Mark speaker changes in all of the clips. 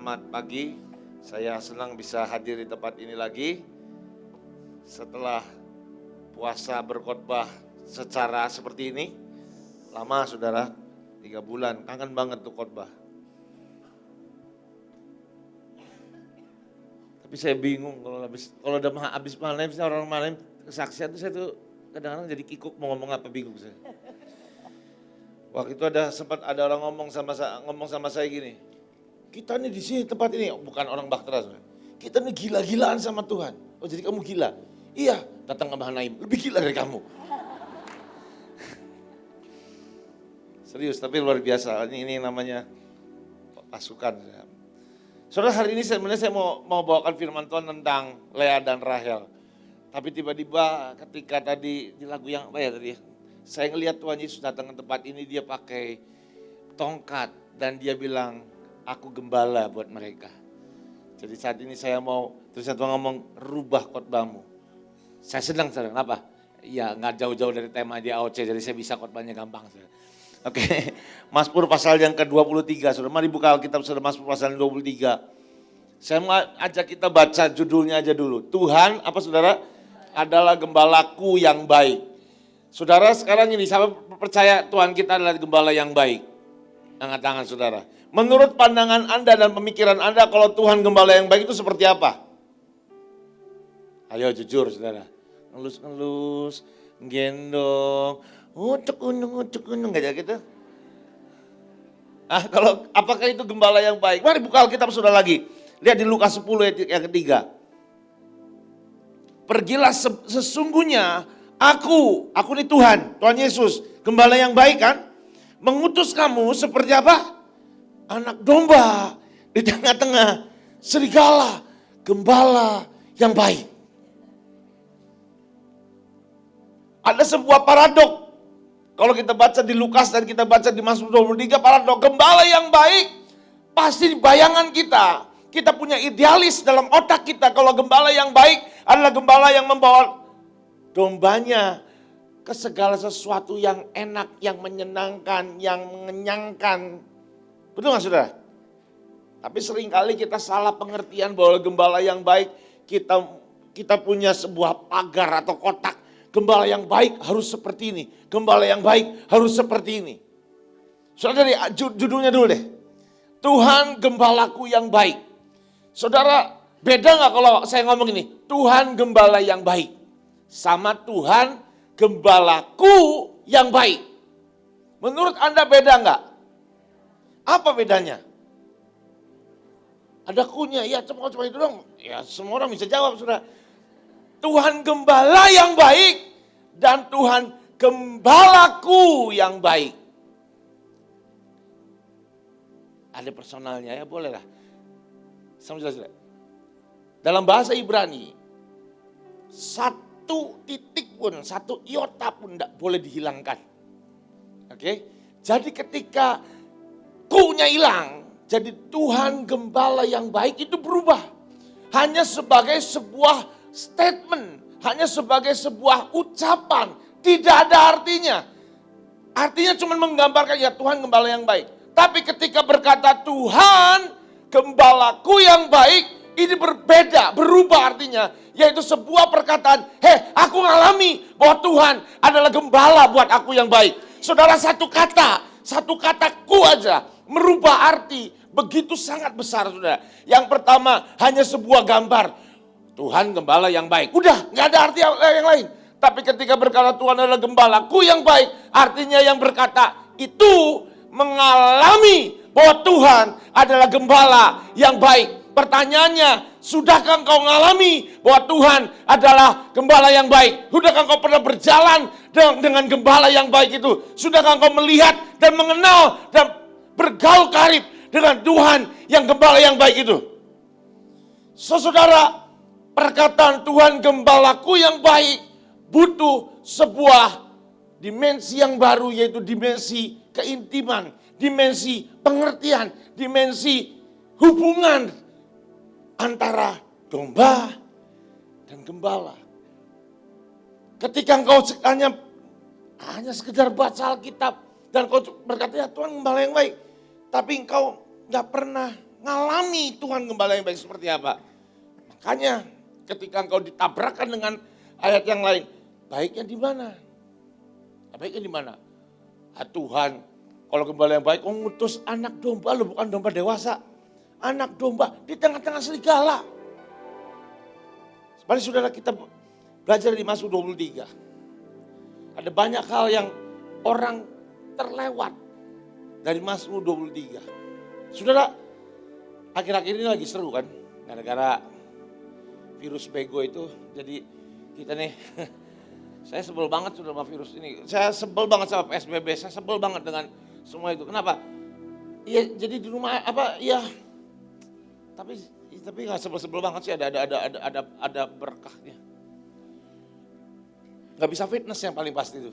Speaker 1: Selamat pagi, saya senang bisa hadir di tempat ini lagi. Setelah puasa berkhotbah secara seperti ini, lama saudara, 3 bulan, kangen banget tuh khotbah. Tapi saya bingung kalau udah habis malam, orang malam kesaksian tuh saya tuh kadang-kadang jadi kikuk mau ngomong apa bingung saya. Waktu itu sempat ada orang ngomong sama saya gini, kita nih di sini tempat ini bukan orang Bahtera, kita nih gila-gilaan sama Tuhan. Oh jadi kamu gila? Iya, datang ke Mahanaim, lebih gila dari kamu. Serius, tapi luar biasa. Ini namanya pasukan. Saudara, hari ini sebenarnya saya mau bawakan firman Tuhan tentang Lea dan Rahel. Tapi tiba-tiba ketika tadi di lagu yang apa ya tadi, saya ngelihat Tuhan Yesus datang ke tempat ini, dia pakai tongkat dan dia bilang, aku gembala buat mereka. Jadi saat ini saya mau, terus Tuhan ngomong, rubah khotbahmu. Saya senang, saudara. Kenapa? Ya nggak jauh-jauh dari tema di AOC, jadi saya bisa khotbahnya gampang. Saudara. Oke, Mazmur pasal yang ke-23, saudara. Mari buka Alkitab, saudara, Mazmur pasal yang 23. Saya mau ajak kita baca judulnya aja dulu. Tuhan, apa saudara? Adalah gembalaku yang baik. Saudara, sekarang ini, siapa percaya Tuhan kita adalah gembala yang baik? Angkat tangan, saudara. Menurut pandangan Anda dan pemikiran Anda, kalau Tuhan gembala yang baik itu seperti apa? Ayo jujur, saudara. Ngelus-ngelus, gendong, ucuk unung, gak gitu? Apakah itu gembala yang baik? Mari buka Alkitab saudara lagi. Lihat di Lukas 10 ayat yang ketiga. Pergilah sesungguhnya aku ini Tuhan Yesus, gembala yang baik kan? Mengutus kamu seperti apa? Anak domba di tengah-tengah serigala, gembala yang baik. Ada sebuah paradok. Kalau kita baca di Lukas dan kita baca di Mazmur 23, paradok gembala yang baik pasti di bayangan kita. Kita punya idealis dalam otak kita kalau gembala yang baik adalah gembala yang membawa dombanya ke segala sesuatu yang enak, yang menyenangkan, yang mengenyangkan. Betul gak saudara? Tapi seringkali kita salah pengertian bahwa gembala yang baik, kita punya sebuah pagar atau kotak. Gembala yang baik harus seperti ini. Gembala yang baik harus seperti ini. Saudara, dari judulnya dulu deh. Tuhan gembalaku yang baik. Saudara, beda gak kalau saya ngomong ini? Tuhan gembala yang baik. Sama Tuhan gembalaku yang baik. Menurut Anda beda gak? Apa bedanya? Ada kunya, ya cuma itu dong. Ya semua orang bisa jawab, saudara. Tuhan gembala yang baik dan Tuhan gembalaku yang baik. Ada personalnya ya, boleh lah. Sama jelas. Dalam bahasa Ibrani, satu titik pun, satu iota pun tidak boleh dihilangkan. Oke? Jadi ketika ku-nya hilang, jadi Tuhan gembala yang baik itu berubah. Hanya sebagai sebuah statement, hanya sebagai sebuah ucapan, tidak ada artinya. Artinya cuma menggambarkan ya Tuhan gembala yang baik. Tapi ketika berkata Tuhan gembalaku yang baik, ini berbeda, berubah artinya. Yaitu sebuah perkataan, aku ngalami bahwa Tuhan adalah gembala buat aku yang baik. Saudara, satu kata ku aja merubah arti begitu sangat besar, saudara. Yang pertama hanya sebuah gambar. Tuhan gembala yang baik. Udah, gak ada arti yang lain. Tapi ketika berkata Tuhan adalah gembalaku yang baik, artinya yang berkata itu mengalami bahwa Tuhan adalah gembala yang baik. Pertanyaannya, sudahkah engkau mengalami bahwa Tuhan adalah gembala yang baik? Sudahkah engkau pernah berjalan dengan gembala yang baik itu? Sudahkah engkau melihat dan mengenal dan bergaul karib dengan Tuhan yang gembala yang baik itu? Saudara, perkataan Tuhan gembalaku yang baik butuh sebuah dimensi yang baru, yaitu dimensi keintiman, dimensi pengertian, dimensi hubungan antara domba dan gembala. Ketika engkau hanya sekedar baca Alkitab dan kau berkata ya Tuhan gembala yang baik, tapi engkau gak pernah ngalami Tuhan Gembala yang baik seperti apa. Makanya ketika engkau ditabrakkan dengan ayat yang lain, baiknya di mana? Baiknya di mana? Tuhan, kalau Gembala yang baik, ngutus anak domba loh, bukan domba dewasa. Anak domba di tengah-tengah serigala. Seperti saudara kita belajar di Mazmur 23. Ada banyak hal yang orang terlewat dari Mazmur 23. Saudara, akhir-akhir ini lagi seru kan? Gara-gara virus bego itu, jadi kita nih, saya sebel banget sudah sama virus ini. Saya sebel banget sama PSBB, saya sebel banget dengan semua itu. Kenapa? Iya, jadi di rumah tapi nggak sebel-sebel banget sih, ada berkahnya. Nggak bisa fitness yang paling pasti itu.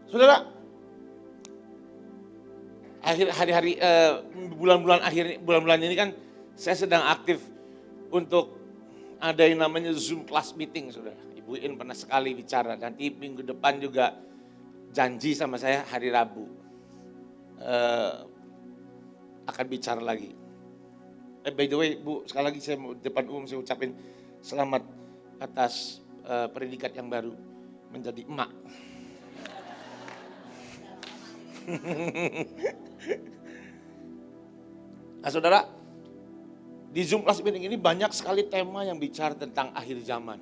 Speaker 1: Saudara, hari-hari bulan-bulan ini kan saya sedang aktif untuk ada yang namanya Zoom class meeting, saudara. Ibu In pernah sekali bicara, nanti minggu depan juga janji sama saya hari Rabu akan bicara lagi. By the way, Bu, sekali lagi saya mau depan umum saya ucapin selamat atas predikat yang baru menjadi emak. Nah, saudara, di Zoom Class Meeting ini banyak sekali tema yang bicara tentang akhir zaman.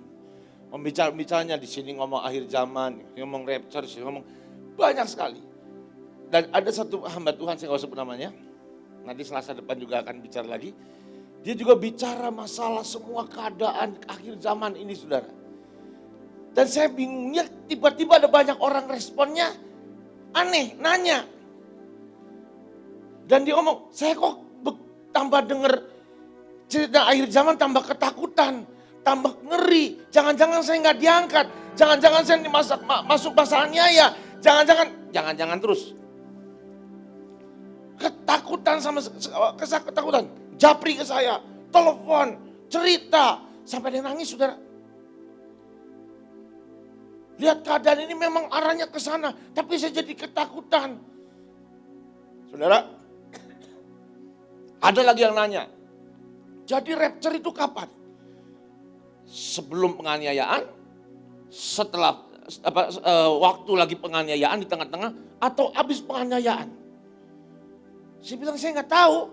Speaker 1: Bicaranya di sini ngomong akhir zaman, ngomong rapture, ngomong banyak sekali. Dan ada satu hamba Tuhan, saya nggak sebut namanya, nanti Selasa depan juga akan bicara lagi. Dia juga bicara masalah semua keadaan akhir zaman ini, saudara. Dan saya bingungnya, tiba-tiba ada banyak orang responnya aneh, nanya. Dan dia ngomong, saya kok tambah denger cerita akhir zaman tambah ketakutan, tambah ngeri. Jangan-jangan saya nggak diangkat, jangan-jangan saya masuk masa aniaya, jangan-jangan terus. Ketakutan ketakutan, japri ke saya, telepon, cerita, sampai dia nangis, saudara. Lihat keadaan ini memang arahnya ke sana, tapi saya jadi ketakutan. Saudara, ada lagi yang nanya, jadi rapture itu kapan? Sebelum penganiayaan, setelah waktu lagi penganiayaan di tengah-tengah, atau habis penganiayaan? Saya bilang saya nggak tahu,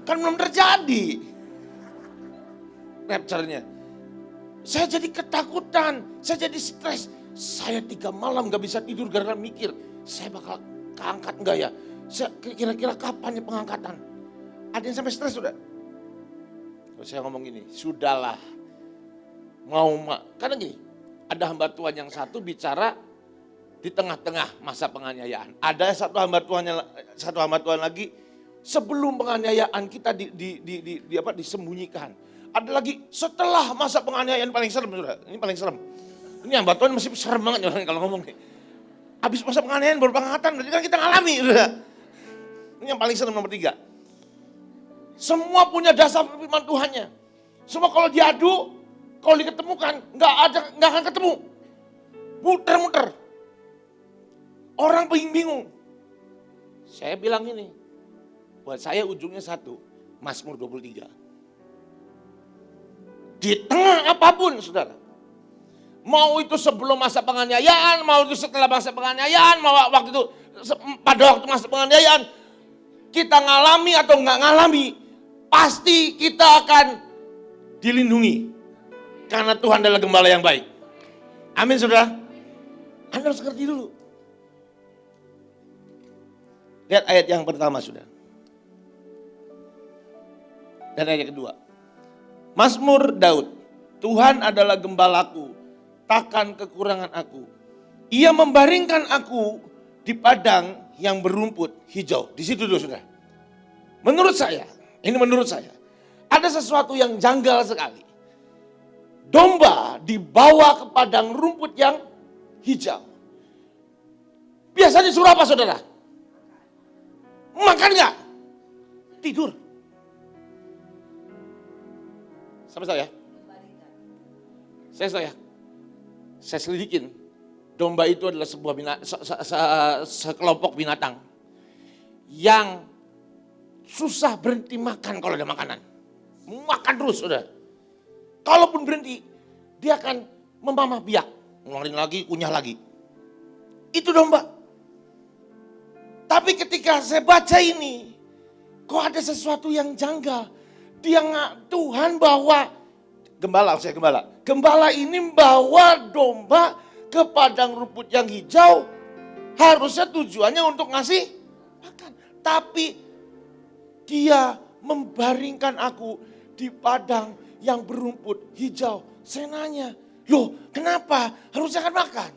Speaker 1: kan belum terjadi rapture-nya. Saya jadi ketakutan, saya jadi stres. Saya 3 malam gak bisa tidur gara-gara mikir, saya bakal keangkat enggak ya? Kira-kira kapan ya pengangkatan? Ada yang sampai stres sudah. Saya ngomong gini, sudahlah. Karena gini, ada hamba Tuhan yang satu bicara di tengah-tengah masa penganiayaan. Ada satu hamba Tuhan lagi sebelum penganiayaan kita disembunyikan. Ada lagi setelah masa penganiayaan paling serem, saudara. Ini paling serem. Ini hamba Tuhan masih serem banget kalau ngomong nih. Habis masa penganiayaan baru pengangkatan, berarti kan kita ngalami, saudara. Ini yang paling serem nomor 3. Semua punya dasar firman Tuhannya. Semua kalau diadu, kalau diketemukan, nggak akan ketemu. Muter-muter. Orang bingung. Saya bilang ini, buat saya ujungnya satu, Mazmur 23. Di tengah apapun, saudara. Mau itu sebelum masa penganiayaan, mau itu setelah masa penganiayaan, mau waktu itu pada waktu masa penganiayaan, kita ngalami atau nggak ngalami, pasti kita akan dilindungi. Karena Tuhan adalah gembala yang baik. Amin, saudara. Anda harus ngerti dulu. Lihat ayat yang pertama, saudara. Dan ayat kedua. Mazmur Daud, Tuhan adalah gembalaku, takkan kekurangan aku. Ia membaringkan aku di padang yang berumput hijau. Di situ dulu, saudara. Menurut saya, ada sesuatu yang janggal sekali. Domba dibawa ke padang rumput yang hijau. Biasanya suruh apa, saudara? Makan nggak? Tidur. Sama saya. Saya selidikin. Domba itu adalah sebuah sekelompok binatang yang susah berhenti makan kalau ada makanan. Makan terus sudah. Kalaupun berhenti, dia akan memamah biak. Ngeluarin lagi, kunyah lagi. Itu domba. Tapi ketika saya baca ini, kok ada sesuatu yang janggal. Tuhan bawa, Gembala ini bawa domba ke padang rumput yang hijau. Harusnya tujuannya untuk ngasih makan. Tapi dia membaringkan aku di padang yang berumput hijau. Saya nanya, loh kenapa? Harusnya kan makan.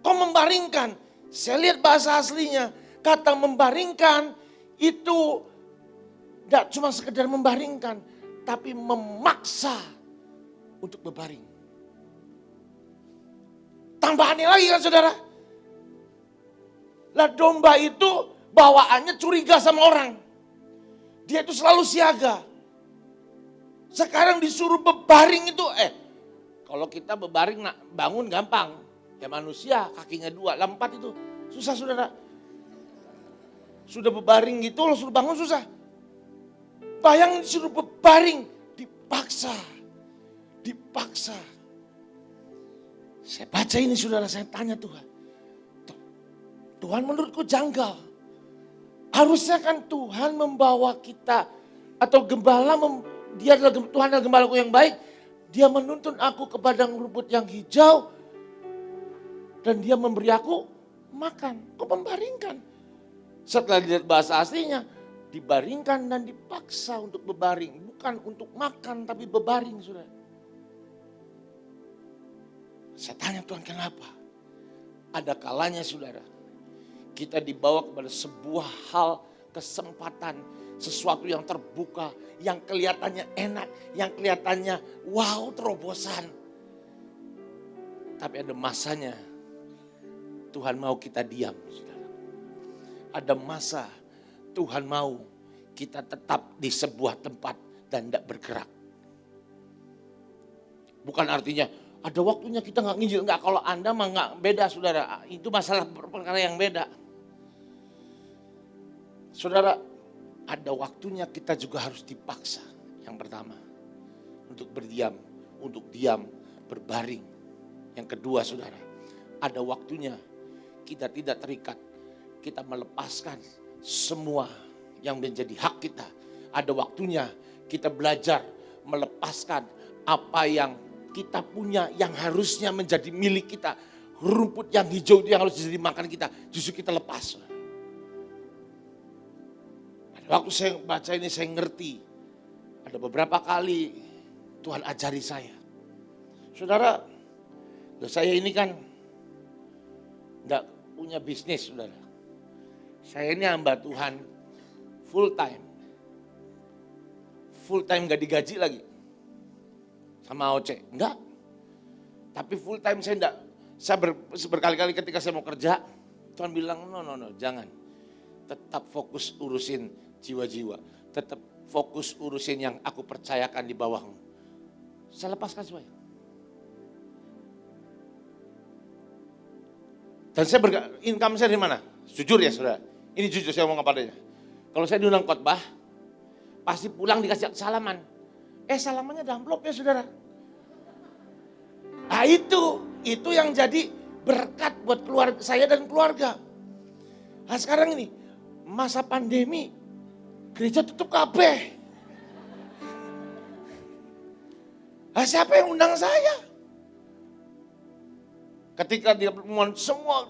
Speaker 1: Kok membaringkan? Saya lihat bahasa aslinya. Kata membaringkan itu tidak cuma sekedar membaringkan. Tapi memaksa untuk berbaring. Tambahannya lagi kan saudara. Lah domba itu bawaannya curiga sama orang. Dia itu selalu siaga. Sekarang disuruh berbaring itu, kalau kita berbaring bangun gampang. Ya manusia kakinya 2, 4 itu susah saudara. Sudah berbaring gitu, lo suruh bangun susah. Bayangin disuruh berbaring, dipaksa. Saya baca ini saudara, saya tanya Tuhan. Tuhan menurutku janggal. Harusnya kan Tuhan membawa kita, atau gembala, dia adalah Tuhan adalah gembalaku yang baik. Dia menuntun aku ke padang rumput yang hijau. Dan dia memberi aku makan. Kok membaringkan? Setelah dilihat bahasa aslinya, dibaringkan dan dipaksa untuk berbaring. Bukan untuk makan tapi berbaring saudara. Saya tanya Tuhan kenapa? Ada kalanya saudara, kita dibawa kepada sebuah hal, kesempatan, sesuatu yang terbuka, yang kelihatannya enak, yang kelihatannya wow terobosan. Tapi ada masanya Tuhan mau kita diam saudara. Ada masa Tuhan mau kita tetap di sebuah tempat dan tidak bergerak. Bukan artinya ada waktunya kita nggak nginjil. Enggak, kalau Anda mah nggak beda saudara. Itu masalah perkara yang beda. Saudara, ada waktunya kita juga harus dipaksa. Yang pertama, untuk berdiam, untuk diam, berbaring. Yang kedua saudara, ada waktunya kita tidak terikat. Kita melepaskan semua yang menjadi hak kita. Ada waktunya kita belajar melepaskan apa yang kita punya yang harusnya menjadi milik kita. Rumput yang hijau itu yang harus jadi makan kita. Justru kita lepas. Waktu saya baca ini saya ngerti. Ada beberapa kali Tuhan ajari saya. Saudara, saya ini kan enggak punya bisnis saudara. Saya ini hamba Tuhan full time. Full time gak digaji lagi. Sama OC, enggak. Tapi full time saya enggak. Berkali-kali ketika saya mau kerja, Tuhan bilang, no, jangan. Tetap fokus urusin jiwa-jiwa. Tetap fokus urusin yang aku percayakan di bawahmu. Saya lepaskan semuanya. Dan income saya dari mana? Jujur ya saudara. Ini jujur saya ngomong apa adanya. Kalau saya diundang khotbah, pasti pulang dikasih salaman. Salamannya ada amplopnya saudara. Nah itu yang jadi berkat buat keluarga saya dan keluarga. Nah sekarang ini, masa pandemi, gereja tutup kabeh. Nah siapa yang undang saya? Ketika dia pertemuan semua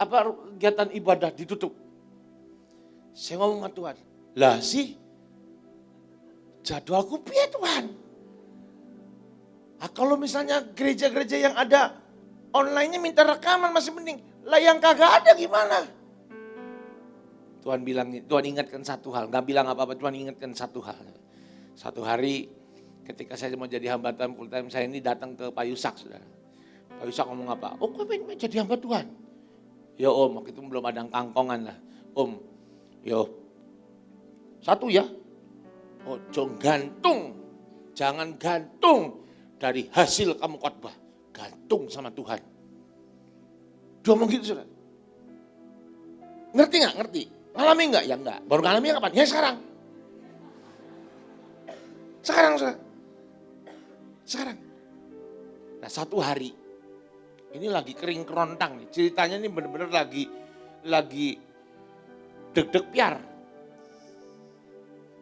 Speaker 1: kegiatan ibadah ditutup. Saya ngomong sama Tuhan, lah sih jadwalku piye Tuhan? Nah, kalau misalnya gereja-gereja yang ada online-nya minta rekaman masih mending. Lah yang kagak ada gimana? Tuhan ingatkan satu hal, gak bilang apa-apa, Tuhan ingatkan satu hal. Satu hari ketika saya mau jadi hamba Tuhan full time, saya ini datang ke Pak Yusak saudara. Pak Yusak ngomong apa? Oh kok pengen jadi hamba Tuhan? Ya om, waktu itu belum ada kangkongan lah. Om, yo, satu ya. Oh jangan gantung dari hasil kamu khotbah. Gantung sama Tuhan. Dia ngomong gitu saudara. Ngerti nggak? Ngerti. Ngalami nggak? Ya enggak. Baru ngalami kapan? Ya sekarang. Sekarang saudara. Sekarang. Nah satu hari, ini lagi kering kerontang nih. Ceritanya ini bener-bener lagi deg-deg piar.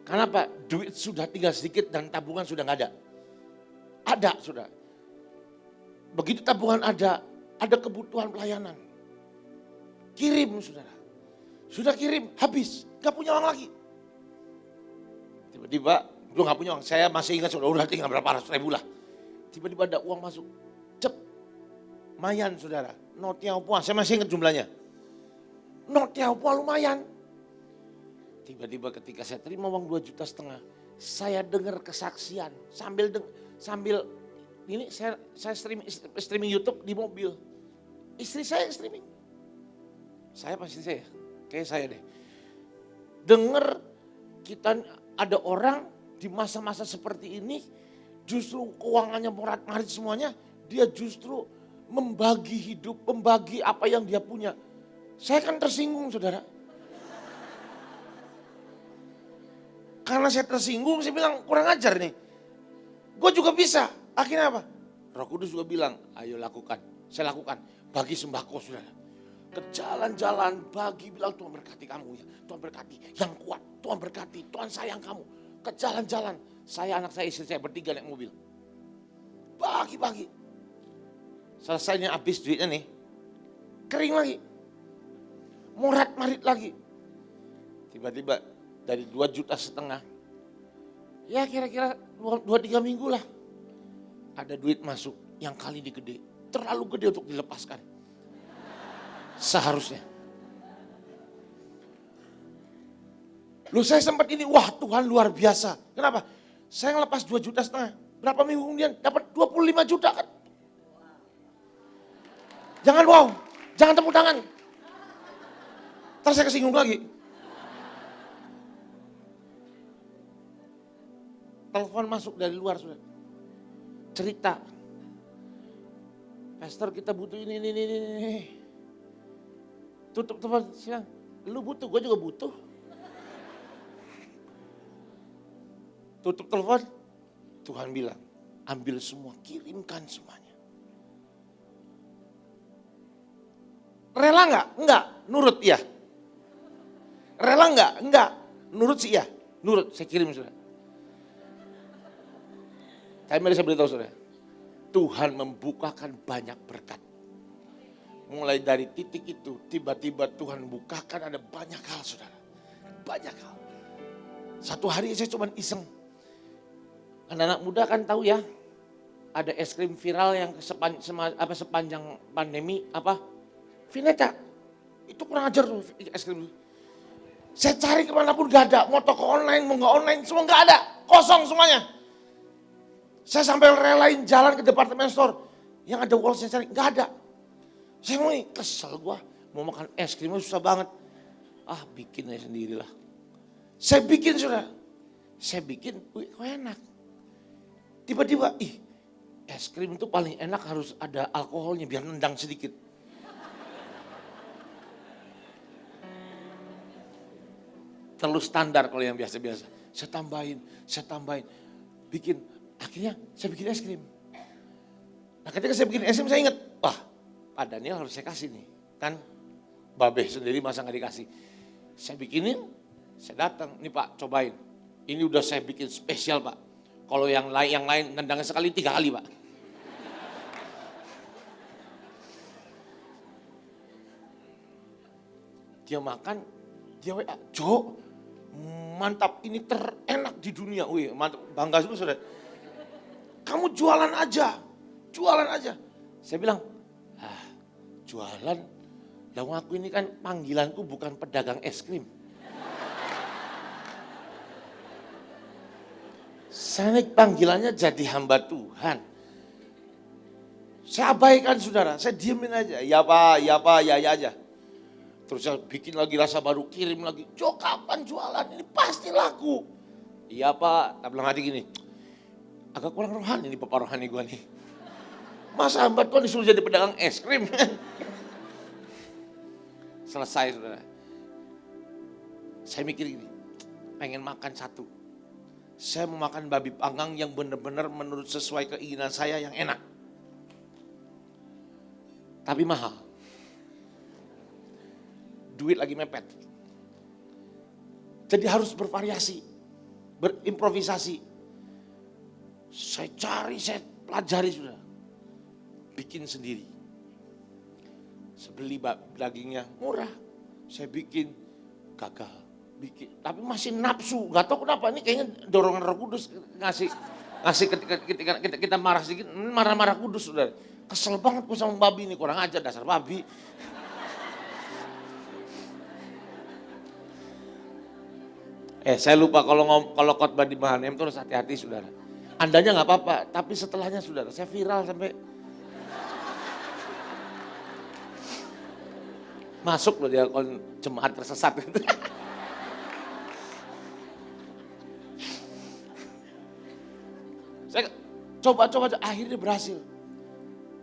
Speaker 1: Karena apa? Duit sudah tinggal sedikit dan tabungan sudah nggak ada. Ada sudah. Begitu tabungan ada kebutuhan pelayanan. Kirim saudara. Sudah kirim, habis. Gak punya uang lagi. Tiba-tiba, gue gak punya uang. Saya masih ingat saudara, udah tinggal berapa ratus ribu lah. Tiba-tiba ada uang masuk. Cep. Lumayan saudara. Notnya apa? Saya masih ingat jumlahnya. Notnya apa lumayan. Tiba-tiba ketika saya terima uang 2,5 juta, saya dengar kesaksian. Sambil ini saya streaming YouTube di mobil. Istri saya streaming. Saya pasti saya. Kayak saya deh. Dengar kita ada orang di masa-masa seperti ini justru keuangannya morat-marit semuanya, dia justru membagi hidup, membagi apa yang dia punya. Saya kan tersinggung saudara. Karena saya tersinggung, saya bilang kurang ajar nih. Gue juga bisa. Akhirnya apa? Roh Kudus juga bilang, ayo lakukan. Saya lakukan. Bagi sembako saudara. Ke jalan-jalan bagi, bilang Tuhan berkati kamu ya. Tuhan berkati yang kuat, Tuhan berkati, Tuhan sayang kamu. Ke jalan-jalan, saya anak saya istri saya bertiga naik mobil. Bagi-bagi. Selesainya habis duitnya nih, kering lagi. Morat-marit lagi. Tiba-tiba dari 2,5 juta, ya kira-kira 2-3 minggu lah. Ada duit masuk yang kali ini gede. Terlalu gede untuk dilepaskan. Seharusnya. Loh saya sempat ini, wah Tuhan luar biasa. Kenapa? Saya ngelepas 2,5 juta. Berapa minggu kemudian dapat 25 juta kan. Jangan wow, jangan tepuk tangan. Ntar saya kesinggung lagi. Telepon masuk dari luar sudah. Cerita. Pastor kita butuh ini. Tutup telepon, siang. Lu butuh, gue juga butuh. Tutup telepon, Tuhan bilang, ambil semua, kirimkan semuanya. Rela enggak? Enggak, nurut iya. Rela enggak? Enggak, nurut sih iya. Nurut, saya kirim sudah. Tapi mari saya beritahu saudara, Tuhan membukakan banyak berkat. Mulai dari titik itu, tiba-tiba Tuhan bukakan ada banyak hal saudara. Banyak hal. Satu hari saya cuma iseng. Anak-anak muda kan tahu ya, ada es krim viral yang sepanjang pandemi, Vineta. Itu kurang ajar tuh es krim. Saya cari kemanapun gak ada, mau toko online, mau gak online, semua gak ada. Kosong semuanya. Saya sampai relain jalan ke departemen store. Yang ada wall saya cari, gak ada. Saya mau kesel gua, mau makan es krimnya susah banget. Bikin aja sendirilah. Saya bikin saudara. Saya bikin, kok enak. Tiba-tiba, es krim itu paling enak harus ada alkoholnya biar nendang sedikit. Terlalu standar kalau yang biasa-biasa. Saya tambahin. Bikin, akhirnya saya bikin es krim. Nah ketika saya bikin es krim saya ingat, Pak Daniel harus saya kasih nih. Kan Babeh sendiri masa gak dikasih. Saya bikinin, saya datang, nih Pak cobain. Ini udah saya bikin spesial Pak. Kalau yang lain nendangnya sekali 3 kali Pak. Dia makan, dia WA, Jo, mantap ini terenak di dunia. Wih mantap, bangga juga saudara. Kamu jualan aja. Saya bilang, jualan, lalu aku ini kan panggilanku bukan pedagang es krim. Saya panggilannya jadi hamba Tuhan. Saya abaikan saudara, saya diemin aja. Ya Pak, ya aja. Terus saya bikin lagi rasa baru, kirim lagi. Jo kapan jualan ini pasti laku. Iya Pak, tak bilang hati gini. Agak kurang rohani nih Bapak rohani gue nih. Masa hamba Tuhan disuruh jadi pedagang es krim. Selesai saudara. Saya mikir gini, pengen makan satu. Saya mau makan babi panggang yang benar-benar menurut sesuai keinginan saya yang enak. Tapi mahal. Duit lagi mepet. Jadi harus bervariasi, berimprovisasi. Saya cari, saya pelajari sudah. Bikin sendiri. Sebeli dagingnya murah, saya bikin gagal. Tapi masih nafsu, nggak tahu kenapa ini kayaknya dorongan Roh Kudus ngasih ketika kita marah sedikit, marah-marah kudus sudah. Kesel banget gue sama babi ini, kurang aja dasar babi. Saya lupa kalau khotbah di Mahanem itu harus hati-hati saudara. Andanya nggak apa-apa, tapi setelahnya saudara, saya viral sampai masuk loh dia jemaat tersesat. Saya coba, akhirnya berhasil.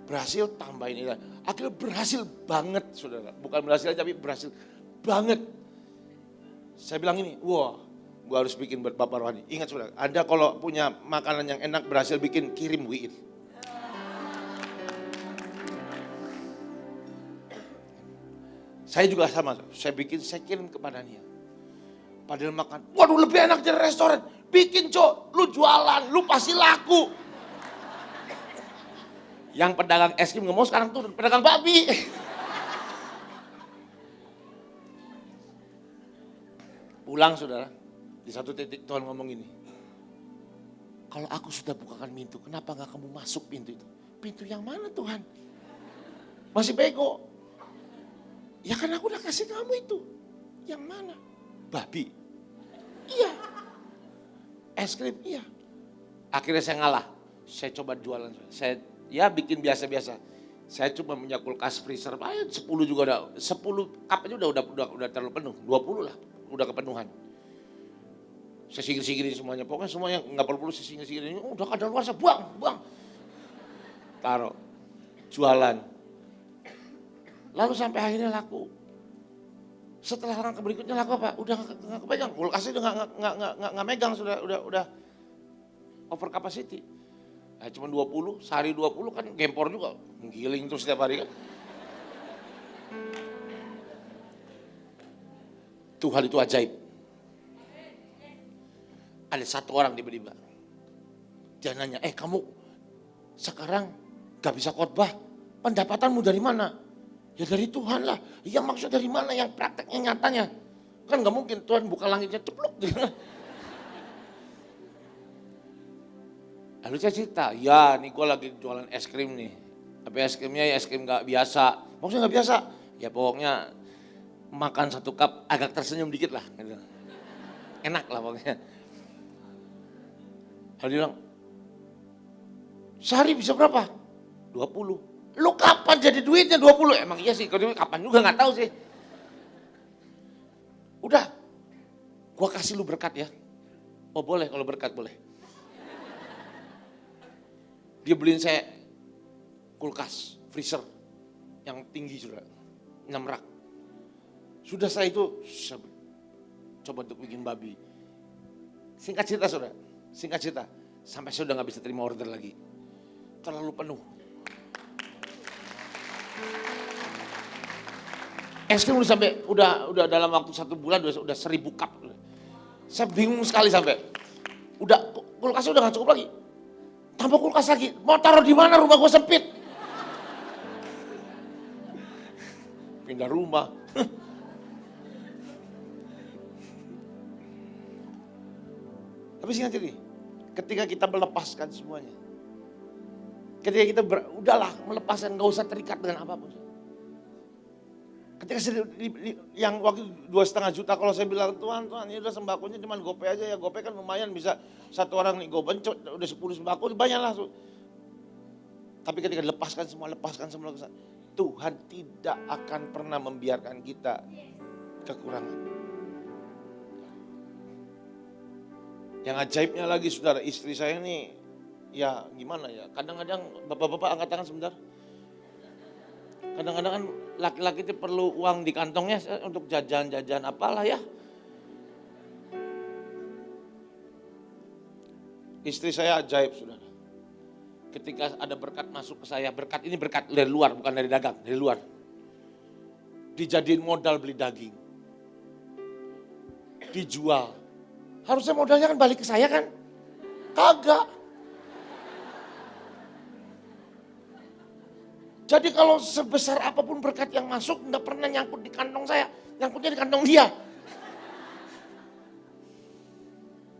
Speaker 1: Berhasil tambah ini. Akhirnya berhasil banget saudara. Bukan berhasil aja, tapi berhasil banget. Saya bilang ini, wah gue harus bikin buat Bapak Rohani. Ingat saudara, Anda kalau punya makanan yang enak berhasil bikin, kirim WIIT. Saya juga sama, saya kirim kepada dia. Padahal makan, waduh lebih enak dari restoran. Bikin cok, lu jualan, lu pasti laku. Yang pedagang es krim nggak mau sekarang tuh pedagang babi. Pulang saudara, di satu titik Tuhan ngomong ini. Kalau aku sudah bukakan pintu, kenapa nggak kamu masuk pintu itu? Pintu yang mana Tuhan? Masih bego. Ya kan aku udah kasih kamu itu. Yang mana? Babi. Iya. Es krim, iya. Akhirnya saya ngalah. Saya coba jualan. Saya bikin biasa-biasa. Saya cuma punya kulkas freezer. 10 juga udah. 10 cup aja udah terlalu penuh. 20 lah. Udah kepenuhan. Saya singkir-singkirin semuanya. Pokoknya semuanya nggak perlu saya singkir-singkirin. Udah kadang luar saya buang. Taruh. Jualan. Lalu sampai akhirnya laku. Setelah rangka berikutnya laku apa? Udah nggak kepegang. Kulkasnya udah nggak megang, udah over capacity. Nah, cuma 20, sehari 20 kan gempor juga. Menggiling terus setiap hari kan. Tuhan itu ajaib. Ada satu orang tiba-tiba. Dia nanya, kamu sekarang gak bisa khotbah, pendapatanmu dari mana? Ya dari Tuhan lah. Ya maksud dari mana yang prakteknya nyatanya? Kan gak mungkin Tuhan buka langitnya ceplok. Lalu saya cerita, ya nih gue lagi jualan es krim nih. Tapi es krimnya ya es krim gak biasa. Maksudnya gak biasa? Ya pokoknya makan satu cup agak tersenyum dikit lah. Gitu. Enak lah pokoknya. Lalu dia bilang, sehari bisa berapa? 20. Lu kapan jadi duitnya 20? Emang iya sih, kapan juga gak tahu sih. Udah, gua kasih lu berkat ya. Oh boleh, kalau berkat boleh. Dia beliin saya kulkas, freezer yang tinggi sudah, 6 rak. Sudah saya itu coba untuk bikin babi. Singkat cerita saudara, sampai saya udah gak bisa terima order lagi. Terlalu penuh. Es krim udah dalam waktu 1 bulan udah 1000 cup. Saya bingung sekali sampai. Udah kulkasnya udah gak cukup lagi. Tambah kulkas lagi. Mau taruh di mana, rumah gue sempit. Pindah rumah. Tapi singkat cerita, ketika kita melepaskan semuanya. Ketika kita udahlah melepaskan, gak usah terikat dengan apapun. Ketika yang waktu 2,5 juta, kalau saya bilang Tuhan ini udah sembakonya cuma GoPay aja ya, GoPay kan lumayan bisa satu orang nih GoPay udah 10 sembako banyak lah. Tapi ketika lepaskan semua, Tuhan tidak akan pernah membiarkan kita kekurangan. Yang ajaibnya lagi saudara, istri saya ini ya gimana ya, kadang-kadang bapak-bapak angkat tangan sebentar. Kadang-kadang kan laki-laki itu perlu uang di kantongnya untuk jajan-jajan apalah ya. Istri saya ajaib, saudara. Ketika ada berkat masuk ke saya, berkat ini berkat dari luar, bukan dari dagang, dari luar. Dijadiin modal beli daging. Dijual. Harusnya modalnya kan balik ke saya kan? Kagak. Jadi kalau sebesar apapun berkat yang masuk, enggak pernah nyangkut di kantong saya. Nyangkutnya di kantong dia.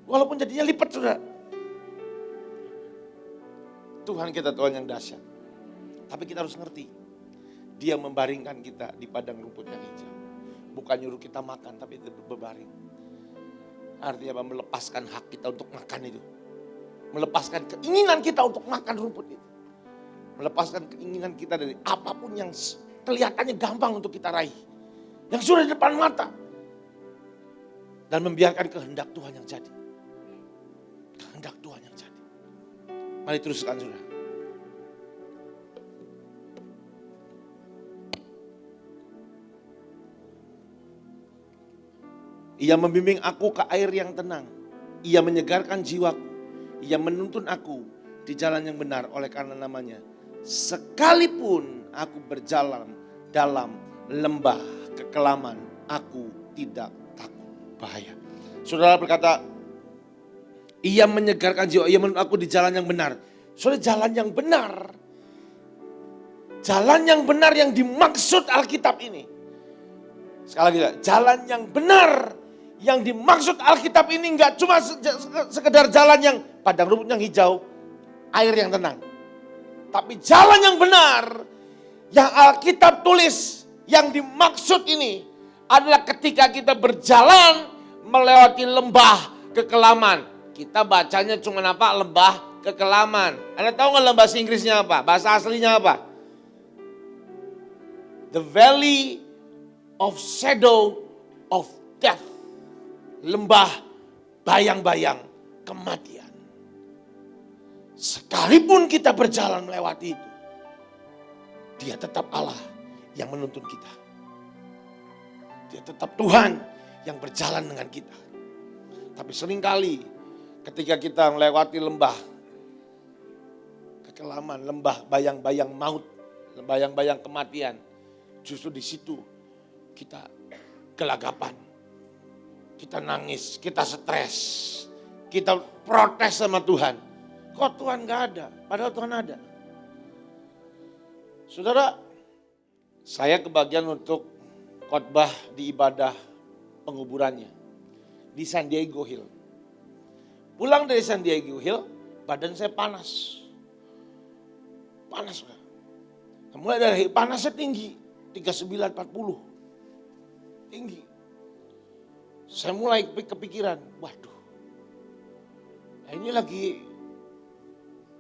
Speaker 1: Walaupun jadinya lipat, saudara. Tuhan kita Tuhan yang dahsyat. Tapi kita harus ngerti. Dia membaringkan kita di padang rumput yang hijau. Bukan nyuruh kita makan, tapi itu berbaring. Artinya apa? Melepaskan hak kita untuk makan itu. Melepaskan keinginan kita untuk makan rumput itu. Melepaskan keinginan kita dari apapun yang kelihatannya gampang untuk kita raih. Yang sudah di depan mata. Dan membiarkan kehendak Tuhan yang jadi. Kehendak Tuhan yang jadi. Mari teruskan, saudara. Ia membimbing aku ke air yang tenang. Ia menyegarkan jiwaku. Ia menuntun aku di jalan yang benar oleh karena namanya. Sekalipun aku berjalan dalam lembah kekelaman, aku tidak takut bahaya. Saudara berkata, ia menyegarkan jiwa, ia menuntun aku di jalan yang benar. Saudara, jalan yang benar. Jalan yang benar yang dimaksud Alkitab ini. Sekali lagi, jalan yang benar yang dimaksud Alkitab ini enggak cuma sekedar jalan yang padang rumput yang hijau, air yang tenang. Tapi jalan yang benar yang Alkitab tulis yang dimaksud ini adalah ketika kita berjalan melewati lembah kekelaman. Kita bacanya cuma apa? Lembah kekelaman. Anda tahu nggak lembah bahasa Inggrisnya apa? Bahasa aslinya apa? The valley of shadow of death. Lembah bayang-bayang kematian. Sekalipun kita berjalan melewati itu, Dia tetap Allah yang menuntun kita. Dia tetap Tuhan yang berjalan dengan kita. Tapi seringkali ketika kita melewati lembah kekelaman, lembah bayang-bayang maut, bayang-bayang kematian, justru di situ kita gelagapan. Kita nangis, kita stres, kita protes sama Tuhan. Kok Tuhan gak ada? Padahal Tuhan ada. Saudara, saya kebagian untuk khotbah di ibadah penguburannya di San Diego Hill. Pulang dari San Diego Hill, badan saya panas. Panas, saudara. Mulai dari panasnya tinggi, 39, 40. Tinggi. Saya mulai kepikiran, waduh, ini lagi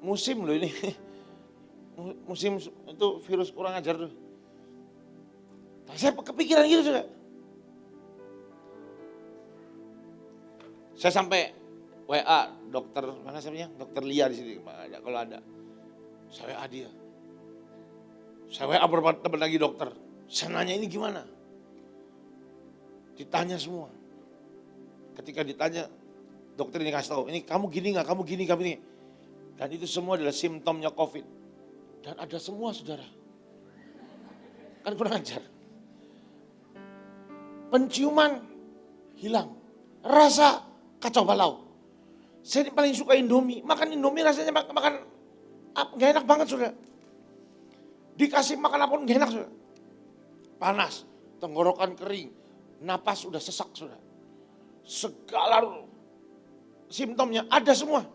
Speaker 1: musim loh ini. Musim itu virus kurang ajar tuh. Saya kepikiran gitu juga. Saya sampai WA dokter, mana namanya? Dokter Lia di sini, kalau ada. Saya WA dia. Saya WA beberapa teman lagi dokter. Saya nanya ini gimana? Ditanya semua. Ketika ditanya, dokter ini kasih tahu, ini kamu gini nggak, kamu gini, kamu ini. Dan itu semua adalah simptomnya COVID. Dan ada semua, saudara. Kan kurang ajar. Penciuman hilang. Rasa kacau balau. Saya paling suka Indomie. Makan Indomie rasanya makan gak enak banget, saudara. Dikasih makan apapun gak enak, saudara. Panas, tenggorokan kering, napas udah sesak, saudara. Segala simptomnya ada semua.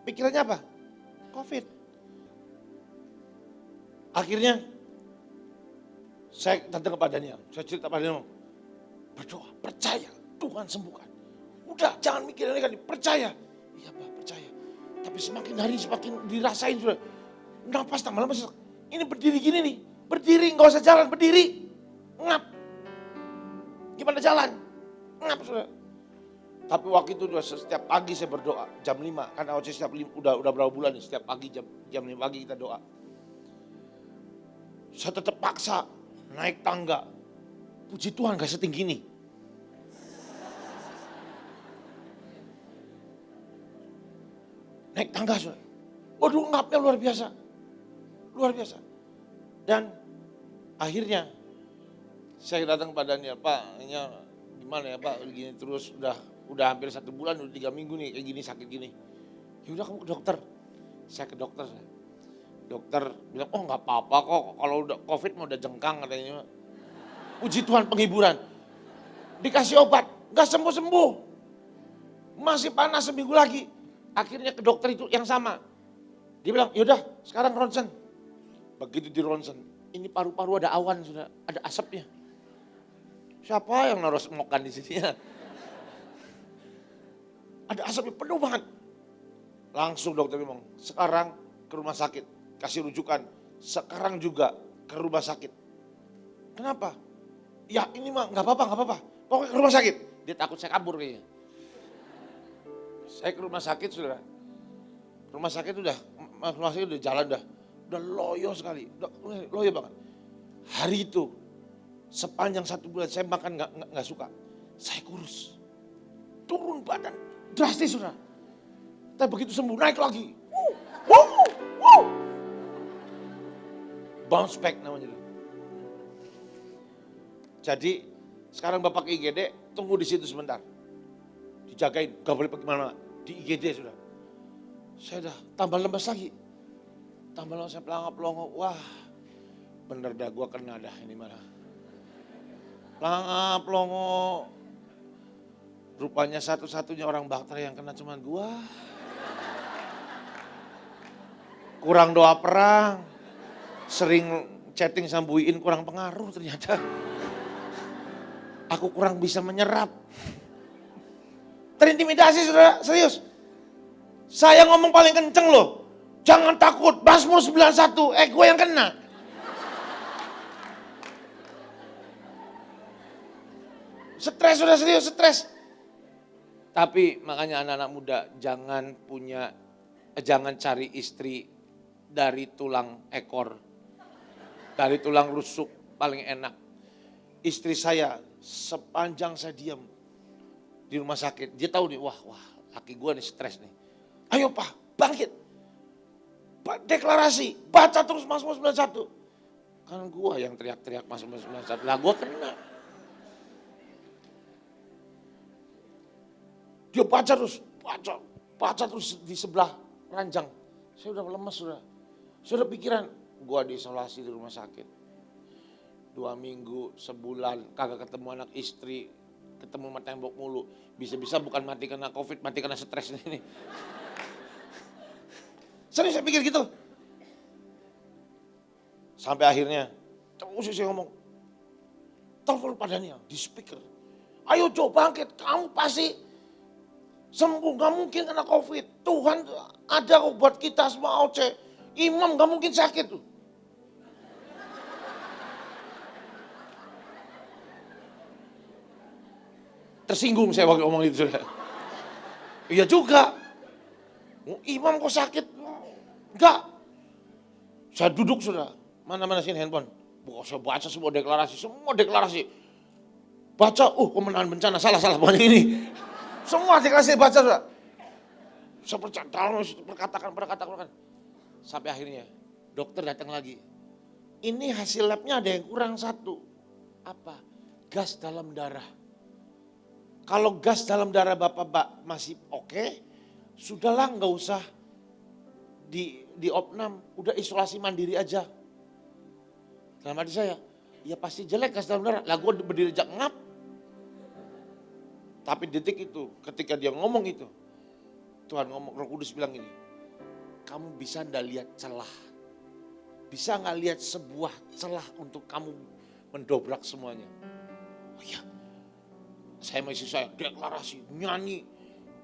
Speaker 1: Pikirannya apa? COVID. Akhirnya saya datang kepada Daniel. Saya cerita pada Daniel. Berdoa, percaya Tuhan sembuhkan. Udah jangan mikir negatif, percaya. Iya Pak, percaya. Tapi semakin hari semakin dirasain sudah. Napas tambah lama sesak. Ini berdiri gini nih. Berdiri, gak usah jalan, berdiri. Ngap. Gimana jalan? Ngap sudah. Tapi waktu itu setiap pagi saya berdoa jam 5. Karena setiap udah berapa bulan nih, setiap pagi jam 5 pagi kita doa. Saya tetap paksa naik tangga. Puji Tuhan gak setinggi ini. Naik tangga, saudara. Waduh, ngapnya luar biasa. Luar biasa. Dan akhirnya saya datang ke Daniel, Pak, ini gimana ya Pak, gini terus udah hampir 1 bulan, udah 3 minggu nih kayak gini, sakit gini. Ya udah kamu ke dokter. Saya ke dokter. Dokter bilang, oh nggak apa-apa kok, kalau udah COVID mau udah jengkang katanya. Puji Tuhan, penghiburan. Dikasih obat, nggak sembuh-sembuh. Masih panas seminggu lagi. Akhirnya ke dokter itu yang sama. Dia bilang, yaudah sekarang ronsen. Begitu di ronsen, ini paru-paru ada awan sudah, ada asapnya. Siapa yang naruh smokan di sini ya? Ada asapnya penuh banget. Langsung dokter bilang, sekarang ke rumah sakit, kasih rujukan. Sekarang juga ke rumah sakit. Kenapa? Ya ini mah nggak apa-apa. Pokoknya ke rumah sakit. Dia takut saya kabur kayaknya. Saya ke rumah sakit saudara. Rumah sakit udah jalan udah loyo sekali, udah loyo banget. Hari itu sepanjang 1 bulan saya makan nggak suka, saya kurus, turun badan drastis saudara. Tapi begitu sembuh naik lagi, bounce back namanya. Jadi sekarang Bapak ke IGD, tunggu di situ sebentar. Dijagain, gak boleh pergi mana-mana. Di IGD sudah. Saya udah tambah lemas lagi. Tambah lemas, saya pelangap-pelongo. Wah, bener dah gua kena dah ini malah. Pelangap-pelongo. Rupanya satu-satunya orang Bakteri yang kena cuma gua. Kurang doa perang. Sering chatting sama Bu Iin kurang pengaruh ternyata. Aku kurang bisa menyerap. Terintimidasi saudara, serius. Saya ngomong paling kenceng loh. Jangan takut, Mazmur 91, gue yang kena. Stres sudah serius, stres. Tapi makanya anak-anak muda jangan cari istri dari tulang ekor. Dari tulang rusuk paling enak. Istri saya sepanjang saya diam di rumah sakit, dia tahu nih, wah laki gue nih stres nih. Ayo Pak, bangkit. Deklarasi, baca terus Mazmur 91. Kan gue yang teriak-teriak Mazmur 91, lah gue kena. Dia baca terus di sebelah ranjang. Saya udah lemas sudah pikiran, gue diisolasi di rumah sakit. 2 minggu, sebulan, kagak ketemu anak istri, ketemu sama tembok mulu. Bisa-bisa bukan mati karena COVID, mati karena stres ini. Serius saya pikir gitu. Sampai akhirnya, terus saya ngomong, telepon padanya di speaker. Ayo coba bangkit, kamu pasti sembuh, gak mungkin kena COVID. Tuhan ada kok buat kita semua OC. Imam gak mungkin sakit tuh. Tersinggung saya waktu ngomong itu. Iya juga. Imam kok sakit? Enggak. Saya duduk sudah. Mana sini handphone. Saya baca semua deklarasi. Baca, kemenangan bencana. Salah pokoknya ini. Semua deklarasi baca sudah. Saya perkatakan. Sampai akhirnya dokter datang lagi. Ini hasil labnya ada yang kurang satu. Apa? Gas dalam darah. Kalau gas dalam darah Bapak masih oke, sudahlah nggak usah di opnam, udah isolasi mandiri aja. Dalam hati saya, ya pasti jelek gas dalam darah. Lah gue berdiri jak ngap. Tapi detik itu, ketika dia ngomong itu, Tuhan ngomong, Roh Kudus bilang gini, kamu bisa nggak lihat celah? Bisa nggak lihat sebuah celah untuk kamu mendobrak semuanya? Oh iya. Saya masih deklarasi, nyanyi.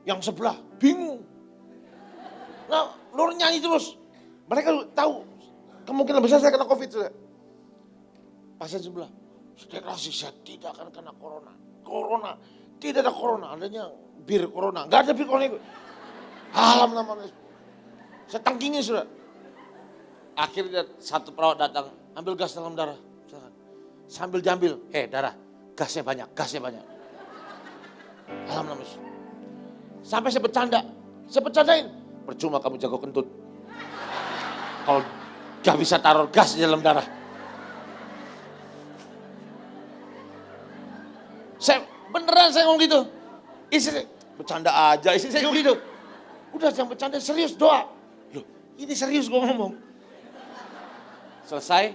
Speaker 1: Yang sebelah bingung. Nah, lu nyanyi terus. Mereka tahu kemungkinan besar saya kena COVID. Pasien sebelah, deklarasi saya tidak akan kena corona. Tidak ada corona, adanya bir corona. Enggak ada bir corona. Alhamdulillah. Saya tangkingnya sudah. Akhirnya satu perawat datang, Ambil gas dalam darah. Silakan. Sambil diambil, darah, gasnya banyak. Alhamdulillah. Sampai saya bercandain. Percuma kamu jago kentut. Kalau gak bisa taruh gas di dalam darah. Beneran saya ngomong gitu. Istri bercanda aja, istri saya ngomong gitu. Udah jangan bercanda, serius doa. Loh, ini serius gue ngomong. Selesai,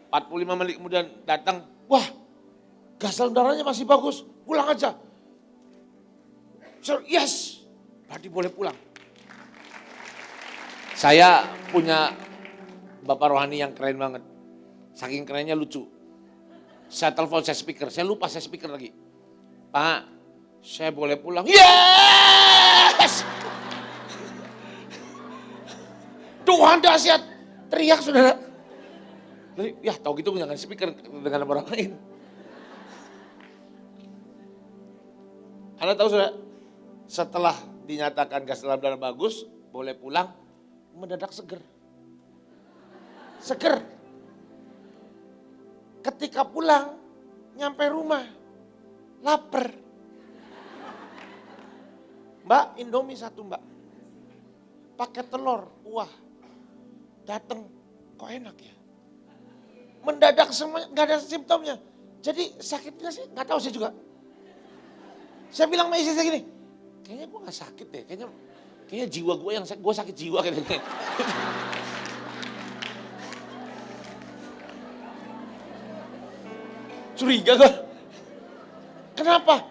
Speaker 1: 45 menit kemudian datang. Wah, gas dalam darahnya masih bagus, pulang aja. Yes, berarti boleh pulang. Saya punya bapak rohani yang keren banget. Saking kerennya lucu. Saya telepon, saya speaker. Saya lupa saya speaker lagi. Pak, saya boleh pulang? Yes! Tuhan dahsyat. Teriak saudara. Ya tahu gitu jangan speaker dengan orang lain. Anda tahu saudara? Setelah dinyatakan gas dalam darah bagus, boleh pulang, mendadak seger. Ketika pulang, nyampe rumah, lapar. Mbak, Indomie 1 mbak. Pakai telur, wah. Dateng, kok enak ya. Mendadak semua, gak ada simptomnya. Jadi sakitnya sih, gak tahu saya juga. Saya bilang sama istri saya gini, kayaknya gue gak sakit deh, kayaknya jiwa gue gue sakit jiwa kayaknya. Curiga gue. Kenapa?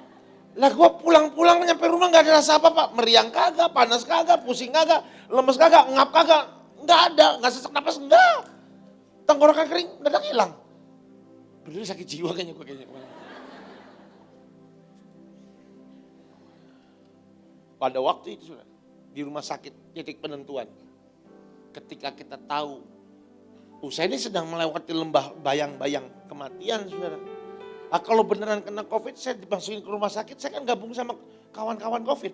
Speaker 1: Lah gue pulang-pulang nyampe rumah gak ada rasa apa-apa. Meriang kagak, panas kagak, pusing kagak, lemes kagak, ngap kagak. Gak ada, gak sesak napas, enggak. Tenggorokan kering, mendadak hilang. Bener sakit jiwa kayaknya gue kayaknya. Pada waktu itu sudah di rumah sakit titik penentuan. Ketika kita tahu saya ini sedang melewati lembah bayang-bayang kematian saudara. Nah, kalau beneran kena COVID, saya dimasukin ke rumah sakit, saya kan gabung sama kawan-kawan COVID.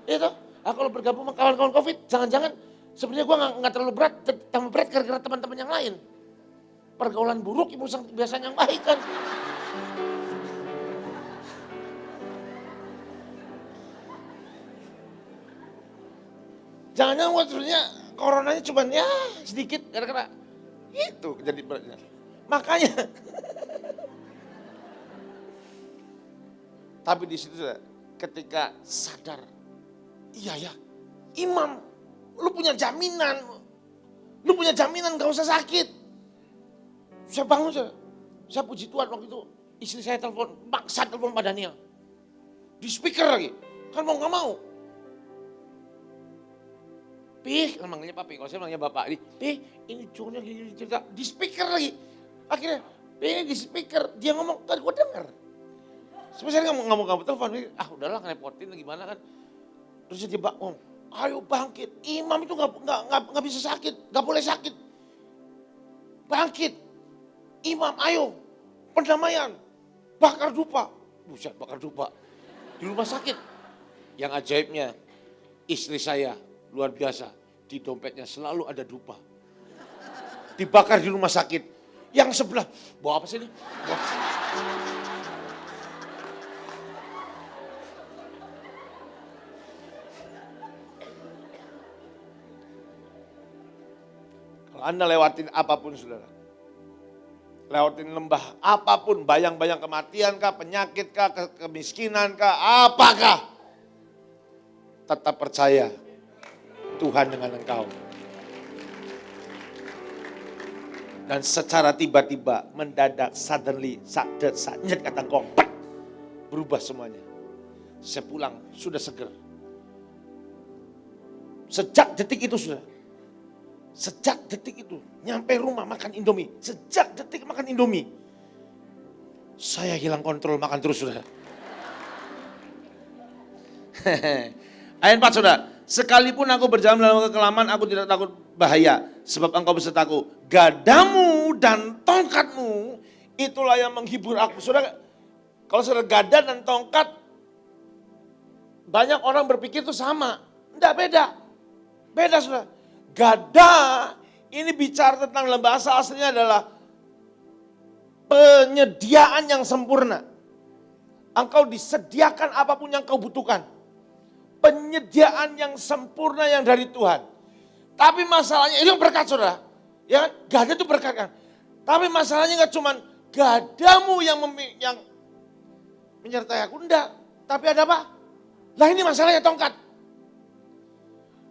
Speaker 1: Itu, kalau bergabung sama kawan-kawan COVID, jangan-jangan sebenarnya gue nggak terlalu berat, tambah berat gara-gara teman-teman yang lain. Pergaulan buruk, ibu biasanya yang baik kan. Jangan-jangan waktunya coronanya cuma ya sedikit gara-gara itu jadi beratnya. Makanya. Tapi di situ ketika sadar, iya ya, imam, lu punya jaminan gak usah sakit. Saya bangun, saya puji Tuhan waktu itu istri saya maksa telepon Pak Daniel. Di speaker lagi, kan mau gak mau. Pih, kan manggilnya papi, kalau saya manggilnya bapak. Pih, ini curnya gini cerita, di speaker lagi. Akhirnya, Pih di speaker, dia ngomong, tadi gue denger. Sebenarnya saya nggak mau telepon, udahlah ngerepotin gimana kan. Terus dia bangun, ayo bangkit, imam itu nggak bisa sakit, nggak boleh sakit. Bangkit, imam ayo, pendamaian, bakar dupa. Buset, bakar dupa, di rumah sakit. Yang ajaibnya, istri saya luar biasa, di dompetnya selalu ada dupa. Dibakar di rumah sakit. Yang sebelah, bawa apa sih ini? Kalau Anda lewatin apapun saudara, lewatin lembah apapun, bayang-bayang kematian kah, penyakit kah, kemiskinan kah, apakah, tetap percaya Tuhan dengan engkau. Dan secara tiba-tiba, mendadak, suddenly, nyet kata engkau, berubah semuanya. Saya pulang, sudah seger. Sejak detik itu sudah. Sejak detik itu, nyampe rumah makan Indomie. Sejak detik makan Indomie. Saya hilang kontrol, makan terus sudah. Ayat 4 saudara. Sekalipun aku berjalan dalam kekelaman, aku tidak takut bahaya. Sebab engkau besertaku. Gadamu dan tongkatmu, itulah yang menghibur aku. Saudara, kalau saudara gada dan tongkat, banyak orang berpikir itu sama. Enggak, beda. Beda saudara. Gada Ini bicara tentang dalam bahasa aslinya adalah penyediaan yang sempurna. Engkau disediakan apapun yang kau butuhkan. Penyediaan yang sempurna yang dari Tuhan. Tapi masalahnya, itu berkat saudara. Ya kan? Gada itu berkat kan. Tapi masalahnya gak cuma gadamu yang menyertai aku. Enggak. Tapi ada apa? Lah ini masalahnya tongkat.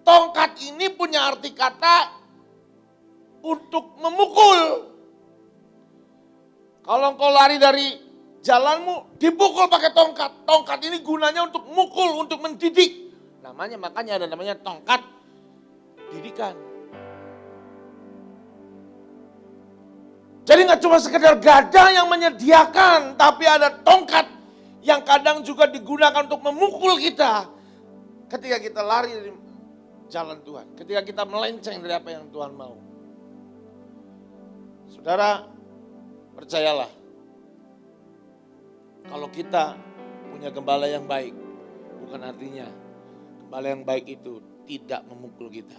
Speaker 1: Tongkat ini punya arti kata untuk memukul. Kalau engkau lari dari jalanmu, dipukul pakai tongkat. Tongkat ini gunanya untuk mukul, untuk mendidik. Makanya ada namanya tongkat didikan. Jadi gak cuma sekedar gada yang menyediakan, tapi ada tongkat yang kadang juga digunakan untuk memukul kita. Ketika kita lari dari jalan Tuhan, ketika kita melenceng dari apa yang Tuhan mau. Saudara, percayalah, kalau kita punya gembala yang baik, bukan artinya gembala yang baik itu tidak memukul kita.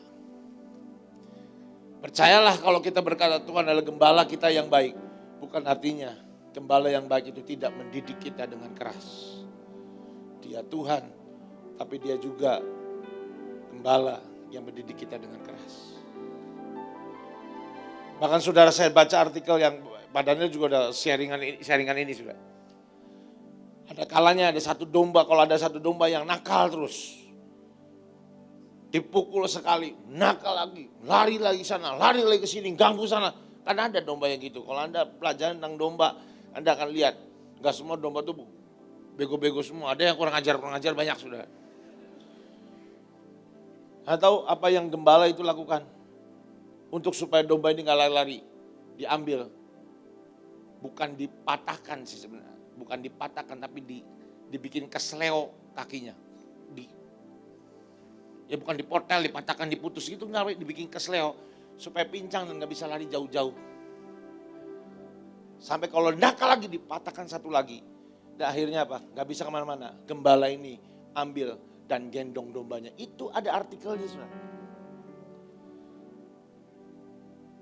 Speaker 1: Percayalah kalau kita berkata Tuhan adalah gembala kita yang baik, bukan artinya gembala yang baik itu tidak mendidik kita dengan keras. Dia Tuhan, tapi dia juga gembala yang mendidik kita dengan keras. Bahkan saudara, saya baca artikel yang badannya juga ada sharingan ini sudah. Ada kalanya ada satu domba, kalau ada satu domba yang nakal terus. Dipukul sekali, nakal lagi, lari lagi sana, lari lagi ke sini, ganggu sana. Karena ada domba yang gitu. Kalau Anda pelajaran tentang domba, Anda akan lihat. Enggak semua domba itu bego-bego semua. Ada yang kurang ajar banyak sudah. Atau apa yang gembala itu lakukan? Untuk supaya domba ini gak lari-lari, diambil. Bukan dipatahkan sih sebenarnya. Bukan dipatahkan, tapi dibikin kesleo kakinya. Ya bukan dipotel, dipatahkan, diputus gitu, enggak, dibikin kesleo. Supaya pincang dan gak bisa lari jauh-jauh. Sampai kalau nakal lagi dipatahkan satu lagi. Dan akhirnya apa? Gak bisa kemana-mana. Gembala ini ambil dan gendong dombanya. Itu ada artikelnya saudara.